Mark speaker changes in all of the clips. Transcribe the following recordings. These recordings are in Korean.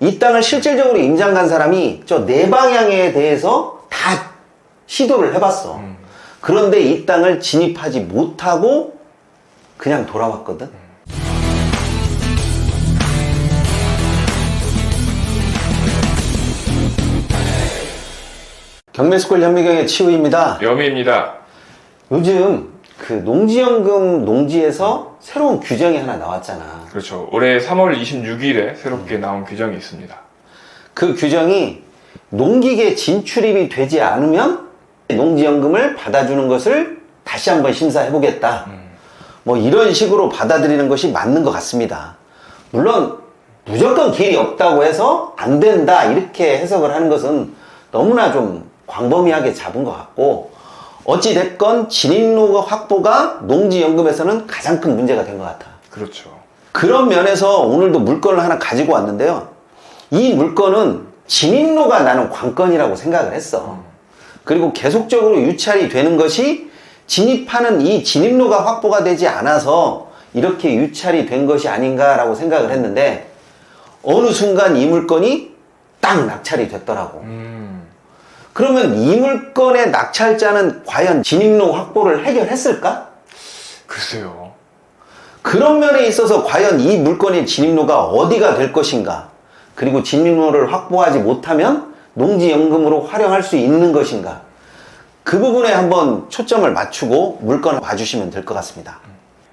Speaker 1: 이 땅을 실질적으로 임장 간 사람이 저 네 방향에 대해서 다 시도를 해봤어. 그런데 이 땅을 진입하지 못하고 그냥 돌아왔거든. 경매스쿨 현미경의 치우입니다.
Speaker 2: 여미입니다.
Speaker 1: 요즘 그 농지연금 농지에서 새로운 규정이 하나 나왔잖아.
Speaker 2: 그렇죠. 올해 3월 26일에 새롭게 나온 규정이 있습니다.
Speaker 1: 그 규정이 농기계 진출입이 되지 않으면 농지연금을 받아주는 것을 다시 한번 심사해보겠다. 뭐 이런 식으로 받아들이는 것이 맞는 것 같습니다. 물론 무조건 길이 없다고 해서 안 된다 이렇게 해석을 하는 것은 너무나 좀 광범위하게 잡은 것 같고, 어찌됐건 진입로 확보가 농지연금에서는 가장 큰 문제가 된 것 같아.
Speaker 2: 그렇죠.
Speaker 1: 그런 면에서 오늘도 물건을 하나 가지고 왔는데요. 이 물건은 진입로가 나는 관건이라고 생각을 했어. 그리고 계속적으로 유찰이 되는 것이 진입하는 이 진입로가 확보가 되지 않아서 이렇게 유찰이 된 것이 아닌가라고 생각을 했는데, 어느 순간 이 물건이 딱 낙찰이 됐더라고. 그러면 이 물건의 낙찰자는 과연 진입로 확보를 해결했을까?
Speaker 2: 글쎄요.
Speaker 1: 그런 면에 있어서 과연 이 물건의 진입로가 어디가 될 것인가, 그리고 진입로를 확보하지 못하면 농지연금으로 활용할 수 있는 것인가, 그 부분에 한번 초점을 맞추고 물건을 봐주시면 될 것 같습니다.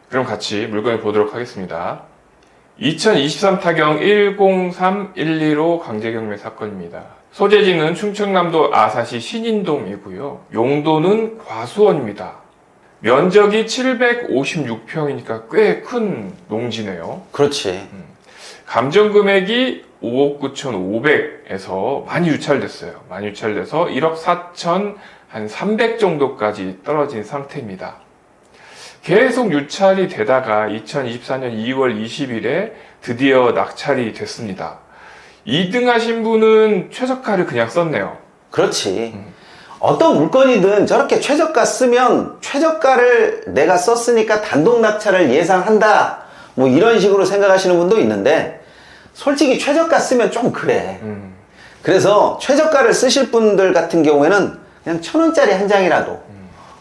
Speaker 2: 그럼 같이 물건을 보도록 하겠습니다. 2023 타경 103-115 강제경매 사건입니다. 소재지는 충청남도 아사시 신인동이고요. 용도는 과수원입니다. 면적이 756평이니까 꽤 큰 농지네요.
Speaker 1: 그렇지.
Speaker 2: 감정 금액이 5억 9,500에서 많이 유찰됐어요. 많이 유찰돼서 1억 4천 한 300 정도까지 떨어진 상태입니다. 계속 유찰이 되다가 2024년 2월 20일에 드디어 낙찰이 됐습니다. 2등 하신 분은 최저가를 그냥 썼네요.
Speaker 1: 그렇지. 어떤 물건이든 저렇게 최저가 쓰면 최저가를 내가 썼으니까 단독 낙찰을 예상한다, 뭐 이런 식으로 생각하시는 분도 있는데, 솔직히 최저가 쓰면 좀 그래. 그래서 최저가를 쓰실 분들 같은 경우에는 그냥 1,000원짜리 한 장이라도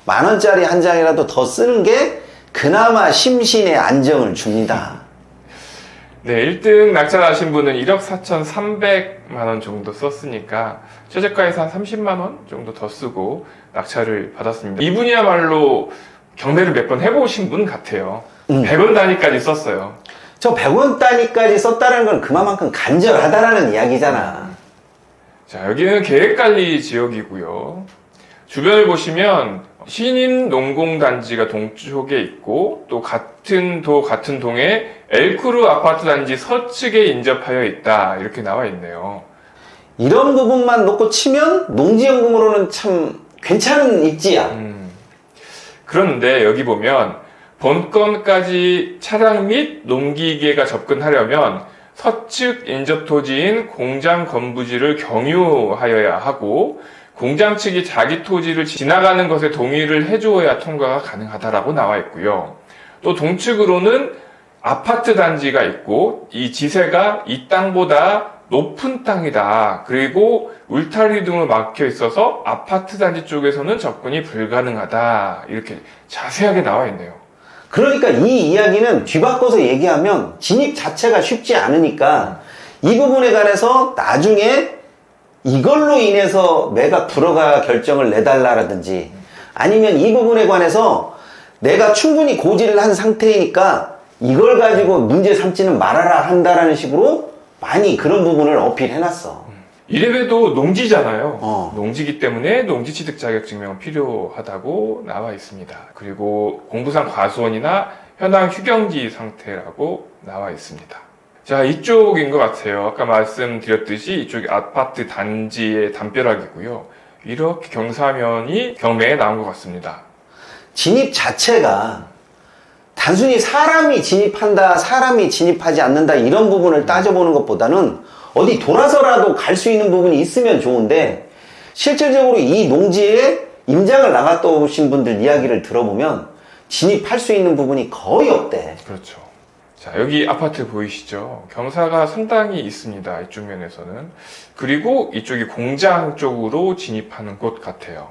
Speaker 1: 10,000원짜리 한 장이라도 더 쓰는 게 그나마 심신의 안정을 줍니다.
Speaker 2: 네, 1등 낙찰하신 분은 1억 4,300만 원 정도 썼으니까 최저가에서 한 30만 원 정도 더 쓰고 낙찰을 받았습니다. 이분이야말로 경매를 몇 번 해보신 분 같아요. 100원 단위까지 썼어요.
Speaker 1: 저 100원 단위까지 썼다는 건 그만큼 간절하다라는 이야기잖아.
Speaker 2: 자, 여기는 계획관리 지역이고요. 주변을 보시면 신인 농공단지가 동쪽에 있고, 또 같은 동에 엘크루 아파트 단지 서측에 인접하여 있다, 이렇게 나와 있네요.
Speaker 1: 이런 부분만 놓고 치면 농지연금으로는 참 괜찮은 입지야.
Speaker 2: 그런데 여기 보면 본건까지 차량 및 농기계가 접근하려면 서측 인접 토지인 공장 건부지를 경유하여야 하고, 공장 측이 자기 토지를 지나가는 것에 동의를 해주어야 통과가 가능하다라고 나와 있고요. 또 동측으로는 아파트 단지가 있고, 이 지세가 이 땅보다 높은 땅이다. 그리고 울타리 등으로 막혀 있어서 아파트 단지 쪽에서는 접근이 불가능하다. 이렇게 자세하게 나와 있네요.
Speaker 1: 그러니까 이 이야기는 뒤바꿔서 얘기하면 진입 자체가 쉽지 않으니까 이 부분에 관해서 나중에 이걸로 인해서 매각 불허가 결정을 내달라라든지, 아니면 이 부분에 관해서 내가 충분히 고지를 한 상태이니까 이걸 가지고 문제 삼지는 말아라 한다라는 식으로 많이 그런 부분을 어필해놨어.
Speaker 2: 이래봬도 농지잖아요. 농지기 때문에 농지취득 자격증명은 필요하다고 나와 있습니다. 그리고 공부상 과수원이나 현황 휴경지 상태라고 나와 있습니다. 자, 이쪽인 것 같아요. 아까 말씀드렸듯이 이쪽이 아파트 단지의 담벼락이고요. 이렇게 경사면이 경매에 나온 것 같습니다.
Speaker 1: 진입 자체가 단순히 사람이 진입한다, 사람이 진입하지 않는다, 이런 부분을 따져보는 것보다는 어디 돌아서라도 갈 수 있는 부분이 있으면 좋은데, 실질적으로 이 농지에 임장을 나갔다 오신 분들 이야기를 들어보면 진입할 수 있는 부분이 거의 없대.
Speaker 2: 그렇죠. 자, 여기 아파트 보이시죠? 경사가 상당히 있습니다. 이쪽 면에서는. 그리고 이쪽이 공장 쪽으로 진입하는 곳 같아요.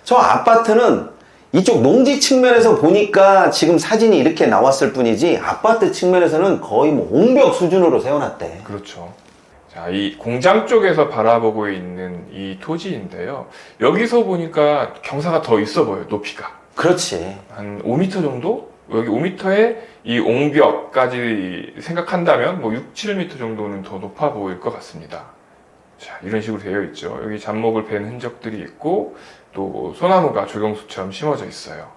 Speaker 1: 저 아파트는 이쪽 농지 측면에서 보니까 지금 사진이 이렇게 나왔을 뿐이지 아파트 측면에서는 거의 뭐 옹벽 수준으로 세워놨대.
Speaker 2: 그렇죠. 자, 이 공장 쪽에서 바라보고 있는 이 토지인데요. 여기서 보니까 경사가 더 있어 보여요, 높이가.
Speaker 1: 그렇지.
Speaker 2: 한 5m 정도? 여기 5m에 이 옹벽까지 생각한다면 뭐 6, 7m 정도는 더 높아 보일 것 같습니다. 자, 이런 식으로 되어 있죠. 여기 잡목을 벤 흔적들이 있고 또 소나무가 조경수처럼 심어져 있어요.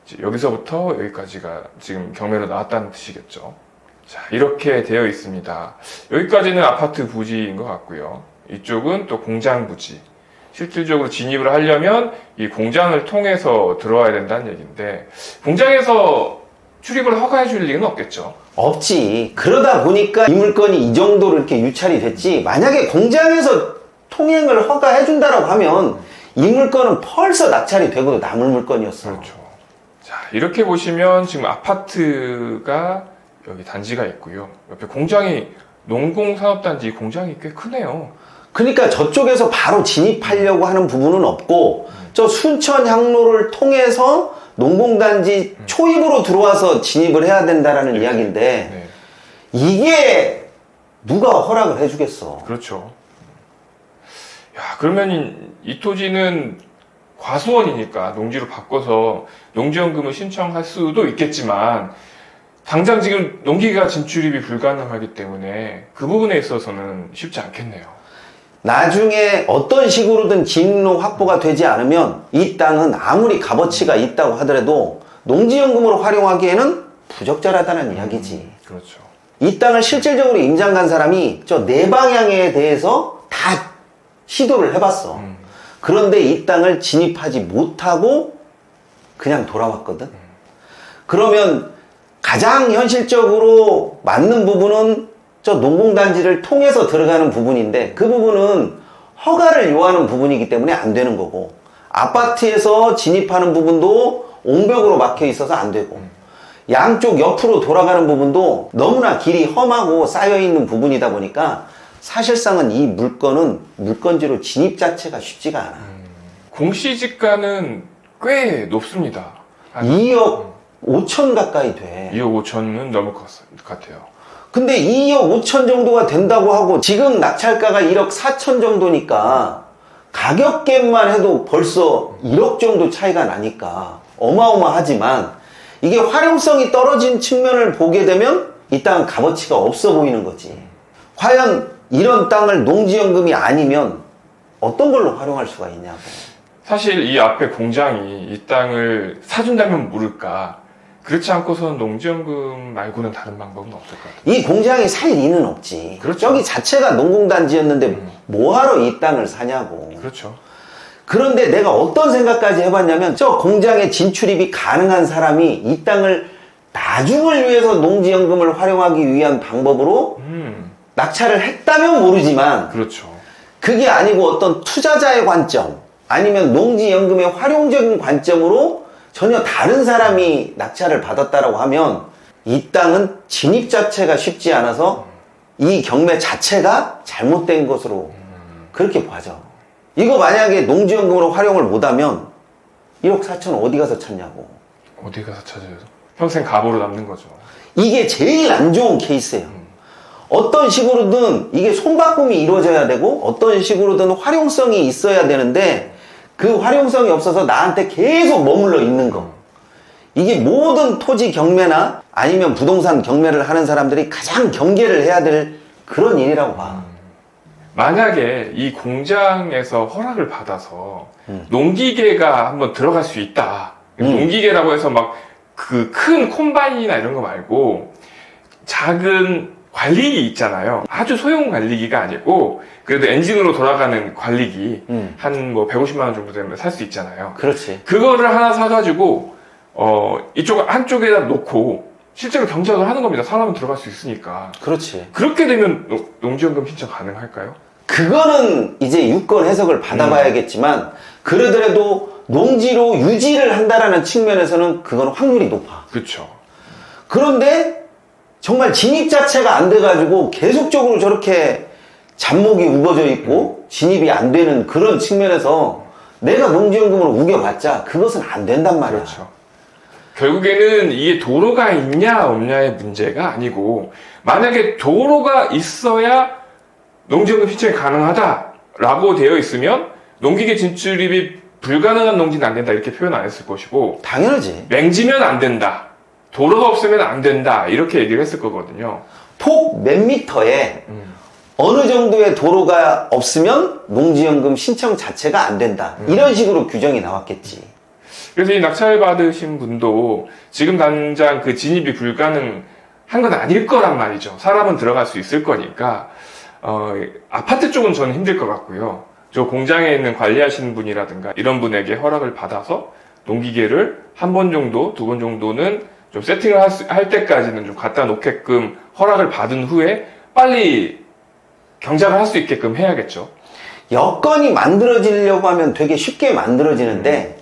Speaker 2: 이제 여기서부터 여기까지가 지금 경매로 나왔다는 뜻이겠죠. 자, 이렇게 되어 있습니다. 여기까지는 아파트 부지인 것 같고요. 이쪽은 또 공장 부지. 실질적으로 진입을 하려면 이 공장을 통해서 들어와야 된다는 얘기인데 공장에서 출입을 허가해 줄 리는 없겠죠.
Speaker 1: 없지. 그러다 보니까 이 물건이 이 정도로 이렇게 유찰이 됐지. 만약에 공장에서 통행을 허가해준다라고 하면 이 물건은 벌써 낙찰이 되고도 남을 물건이었어.
Speaker 2: 그렇죠. 자, 이렇게 보시면 지금 아파트가 여기 단지가 있고요. 옆에 공장이 농공산업단지 공장이 꽤 크네요.
Speaker 1: 그러니까 저쪽에서 바로 진입하려고 하는 부분은 없고 저 순천 향로를 통해서 농공단지 초입으로 들어와서 진입을 해야 된다라는 이야기인데
Speaker 2: 네.
Speaker 1: 이게 누가 허락을 해주겠어.
Speaker 2: 그렇죠. 야, 그러면 이 토지는 과수원이니까 농지로 바꿔서 농지연금을 신청할 수도 있겠지만 당장 지금 농기계가 진출입이 불가능하기 때문에 그 부분에 있어서는 쉽지 않겠네요.
Speaker 1: 나중에 어떤 식으로든 진로 확보가 되지 않으면 이 땅은 아무리 값어치가 있다고 하더라도 농지연금으로 활용하기에는 부적절하다는 이야기지.
Speaker 2: 그렇죠.
Speaker 1: 이 땅을 실질적으로 임장 간 사람이 저 네 방향에 대해서 다 시도를 해봤어. 그런데 이 땅을 진입하지 못하고 그냥 돌아왔거든. 그러면 가장 현실적으로 맞는 부분은 저 농공단지를 통해서 들어가는 부분인데 그 부분은 허가를 요하는 부분이기 때문에 안 되는 거고 아파트에서 진입하는 부분도 옹벽으로 막혀 있어서 안 되고 양쪽 옆으로 돌아가는 부분도 너무나 길이 험하고 쌓여있는 부분이다 보니까 사실상은 이 물건은 물건지로 진입 자체가 쉽지가 않아.
Speaker 2: 공시지가는 꽤 높습니다. 한
Speaker 1: 2억 5천 가까이 돼.
Speaker 2: 2억 5천은 넘을 것 같아요.
Speaker 1: 근데 2억 5천 정도가 된다고 하고 지금 낙찰가가 1억 4천 정도니까 가격값만 해도 벌써 1억 정도 차이가 나니까 어마어마하지만 이게 활용성이 떨어진 측면을 보게 되면 이 땅은 값어치가 없어 보이는 거지. 과연 이런 땅을 농지연금이 아니면 어떤 걸로 활용할 수가 있냐고.
Speaker 2: 사실 이 앞에 공장이 이 땅을 사준다면 모를까. 그렇지 않고서는 농지연금 말고는 다른 방법은 없을 것 같아요.
Speaker 1: 이 공장이 살 리는 없지.
Speaker 2: 그렇죠.
Speaker 1: 저기 자체가 농공단지였는데 뭐하러 이 땅을 사냐고.
Speaker 2: 그렇죠.
Speaker 1: 그런데 내가 어떤 생각까지 해봤냐면 저 공장에 진출입이 가능한 사람이 이 땅을 나중을 위해서 농지연금을 활용하기 위한 방법으로 낙찰을 했다면 모르지만
Speaker 2: 그렇죠.
Speaker 1: 그게 아니고 어떤 투자자의 관점 아니면 농지연금의 활용적인 관점으로 전혀 다른 사람이 낙찰을 받았다라고 하면 이 땅은 진입 자체가 쉽지 않아서 이 경매 자체가 잘못된 것으로 그렇게 봐져. 이거 만약에 농지연금으로 활용을 못하면 1억 4천 어디 가서 찾냐고.
Speaker 2: 어디 가서 찾아요? 평생 가보로 남는 거죠.
Speaker 1: 이게 제일 안 좋은 케이스예요. 어떤 식으로든 이게 손바꿈이 이루어져야 되고 어떤 식으로든 활용성이 있어야 되는데 그 활용성이 없어서 나한테 계속 머물러 있는 거. 이게 모든 토지 경매나 아니면 부동산 경매를 하는 사람들이 가장 경계를 해야 될 그런 일이라고 봐.
Speaker 2: 만약에 이 공장에서 허락을 받아서 농기계가 한번 들어갈 수 있다. 농기계라고 해서 막 그 큰 콤바인이나 이런 거 말고 작은 관리기 있잖아요. 아주 소형 관리기가 아니고 그래도 엔진으로 돌아가는 관리기 한 뭐 150만 원 정도 되면 살 수 있잖아요.
Speaker 1: 그렇지.
Speaker 2: 그거를 하나 사가지고 이쪽 한쪽에다 놓고 실제로 경작을 하는 겁니다. 사람은 들어갈 수 있으니까.
Speaker 1: 그렇지.
Speaker 2: 그렇게 되면 농지연금 신청 가능할까요?
Speaker 1: 그거는 이제 유권 해석을 받아봐야겠지만 그러더라도 농지로 유지를 한다라는 측면에서는 그건 확률이 높아.
Speaker 2: 그렇죠.
Speaker 1: 그런데 정말 진입 자체가 안 돼가지고 계속적으로 저렇게 잡목이 우거져 있고 진입이 안 되는 그런 측면에서 내가 농지연금으로 우겨봤자 그것은 안 된단 말이야.
Speaker 2: 그렇죠. 결국에는 이게 도로가 있냐 없냐의 문제가 아니고 만약에 도로가 있어야 농지연금 신청이 가능하다라고 되어 있으면 농기계 진출입이 불가능한 농지는 안 된다 이렇게 표현 안 했을 것이고
Speaker 1: 당연하지.
Speaker 2: 맹지면 안 된다. 도로가 없으면 안 된다. 이렇게 얘기를 했을 거거든요.
Speaker 1: 폭 몇 미터에 어느 정도의 도로가 없으면 농지연금 신청 자체가 안 된다. 이런 식으로 규정이 나왔겠지.
Speaker 2: 그래서 이 낙찰 받으신 분도 지금 당장 그 진입이 불가능한 건 아닐 거란 말이죠. 사람은 들어갈 수 있을 거니까. 아파트 쪽은 저는 힘들 것 같고요. 저 공장에 있는 관리하시는 분이라든가 이런 분에게 허락을 받아서 농기계를 한 번 정도, 두 번 정도는 좀 세팅을 할 때까지는 좀 갖다 놓게끔 허락을 받은 후에 빨리 경작을 할 수 있게끔 해야겠죠.
Speaker 1: 여건이 만들어지려고 하면 되게 쉽게 만들어지는데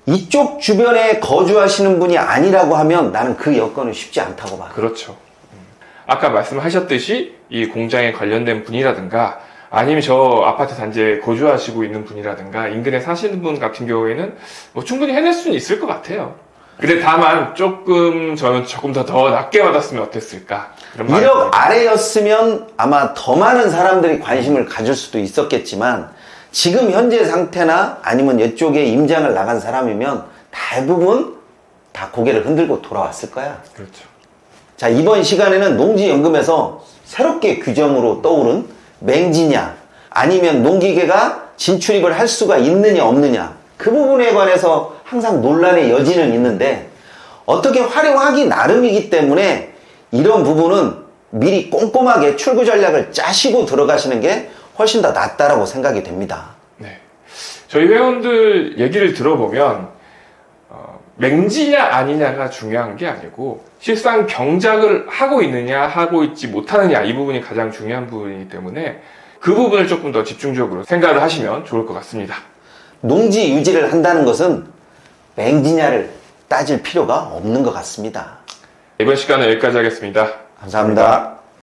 Speaker 1: 이쪽 주변에 거주하시는 분이 아니라고 하면 나는 그 여건은 쉽지 않다고 봐.
Speaker 2: 그렇죠. 아까 말씀하셨듯이 이 공장에 관련된 분이라든가 아니면 저 아파트 단지에 거주하시고 있는 분이라든가 인근에 사시는 분 같은 경우에는 뭐 충분히 해낼 수는 있을 것 같아요. 근데 다만 저는 조금 더 낮게 받았으면 어땠을까? 그런
Speaker 1: 1억 아래였으면 아마 더 많은 사람들이 관심을 가질 수도 있었겠지만 지금 현재 상태나 아니면 이쪽에 임장을 나간 사람이면 대부분 다 고개를 흔들고 돌아왔을 거야.
Speaker 2: 그렇죠.
Speaker 1: 자, 이번 시간에는 농지연금에서 새롭게 규정으로 떠오른 맹지냐 아니면 농기계가 진출입을 할 수가 있느냐 없느냐 그 부분에 관해서 항상 논란의 여지는 있는데 어떻게 활용하기 나름이기 때문에 이런 부분은 미리 꼼꼼하게 출구 전략을 짜시고 들어가시는 게 훨씬 더 낫다라고 생각이 됩니다.
Speaker 2: 네. 저희 회원들 얘기를 들어보면 맹지냐 아니냐가 중요한 게 아니고 실상 경작을 하고 있느냐 하고 있지 못하느냐 이 부분이 가장 중요한 부분이기 때문에 그 부분을 조금 더 집중적으로 생각을 하시면 좋을 것 같습니다.
Speaker 1: 농지 유지를 한다는 것은 맹지냐를 따질 필요가 없는 것 같습니다.
Speaker 2: 이번 시간은 여기까지 하겠습니다.
Speaker 1: 감사합니다.